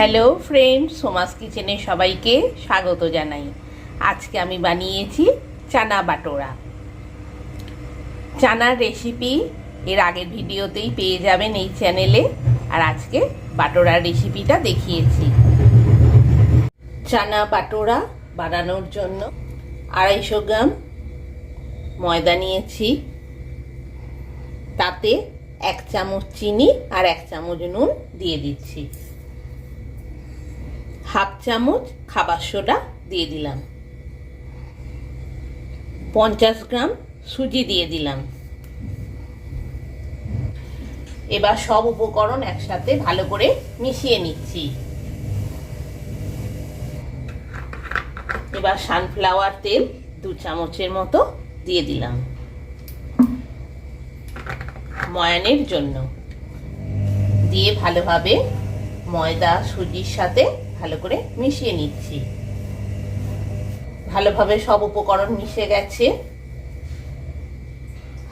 Hello friends, Soma's কিচেনে সবাইকে স্বাগত জানাই। আজকে আমি বানিয়েছি চানা বাটোরা। চানার রেসিপি এর আগের ভিডিওতেই পেয়ে যাবেন এই চ্যানেলে, আর আজকে বাটোরার রেসিপিটা দেখিয়েছি। চানা বাটোরা বানানোর জন্য 250 গ্রাম ময়দা নিয়েছি, তাতে 1 চামচ চিনি আর 1 চামচ নুন দিয়ে দিচ্ছি। 1/2 চামচ খাবার সোডা দিয়ে দিলাম। 50 গ্রাম সুজি দিয়ে দিলাম। এবার সব উপকরণ একসাথে ভালো করে মিশিয়ে নিচ্ছি। এবার সানফ্লাওয়ার তেল 2 চামচের মতো দিয়ে দিলাম ময়ানের জন্য। দিয়ে ভালোভাবে ময়দা সুজির সাথে ভালো করে মিশিয়ে নিচ্ছি। ভালোভাবে সব উপকরণ মিশে গেছে।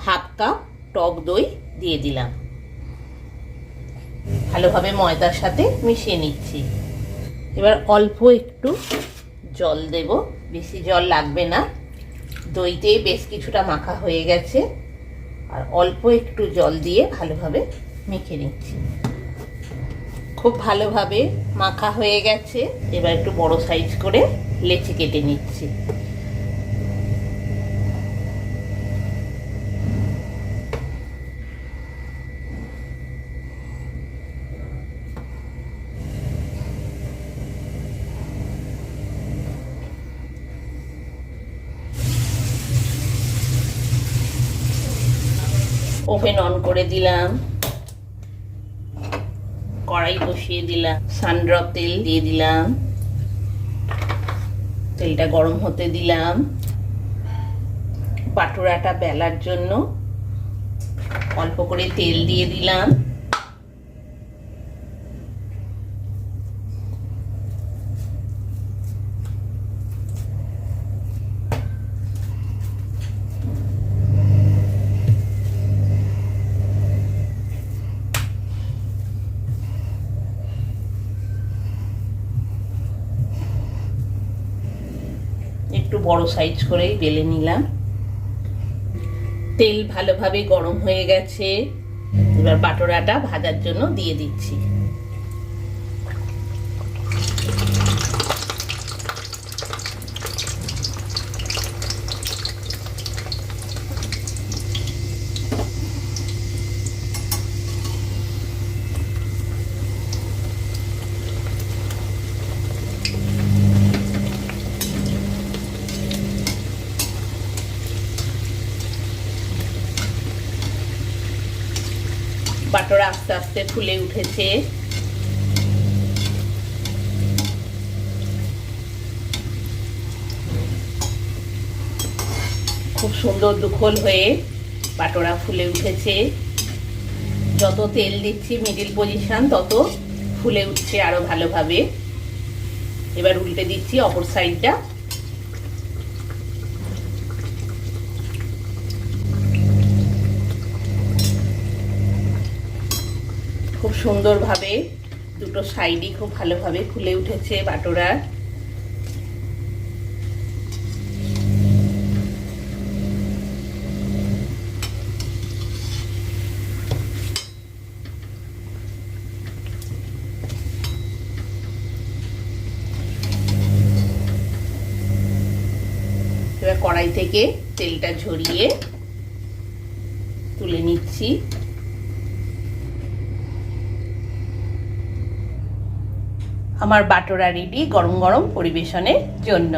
1/2 কাপ টক দই দিয়ে দিলাম। ভালোভাবে ময়দার সাথে মিশিয়ে নিচ্ছি। এবার অল্প একটু জল দেব, বেশি জল লাগবে না, দইতে বেশ কিছুটা মাখা হয়ে গেছে। আর অল্প একটু জল দিয়ে ভালোভাবে মেখে নিচ্ছি। খুব ভালোভাবে মাখা হয়ে গেছে। এবার একটু বড় সাইজ করে লেচি কেটে নিচ্ছি। ওভেন অন করে দিলাম, কড়াই বসিয়ে দিলাম, সানড্রপ তেল দিয়ে দিলাম। তেলটা গরম হতে দিলাম। বাটোরাটা বেলার জন্য অল্প করে তেল দিয়ে দিলাম। একটু বড় সাইজ করেই বেলে নিলাম। তেল ভালোভাবে গরম হয়ে গেছে। এবার বাটোরাটা ভাজার জন্য দিয়ে দিচ্ছি। বাটোরা আস্তে আস্তে ফুলে উঠেছে। খুব সুন্দর দুখোল হয়ে বাটোরা ফুলে উঠেছে। যত তেল দিচ্ছি মিডিল পজিশন, তত ফুলে উঠছে আরো ভালোভাবে। এবার উল্টে দিচ্ছি অপর সাইডটা। খুব সুন্দরভাবে দুটো সাইডই খুব ভালোভাবে ফুলে উঠেছে বাটোরা। এবার কড়াই থেকে তেলটা ঝরিয়ে তুলে নিচ্ছি। আমার বাটোরা রেডি গরম গরম পরিবেশনের জন্য।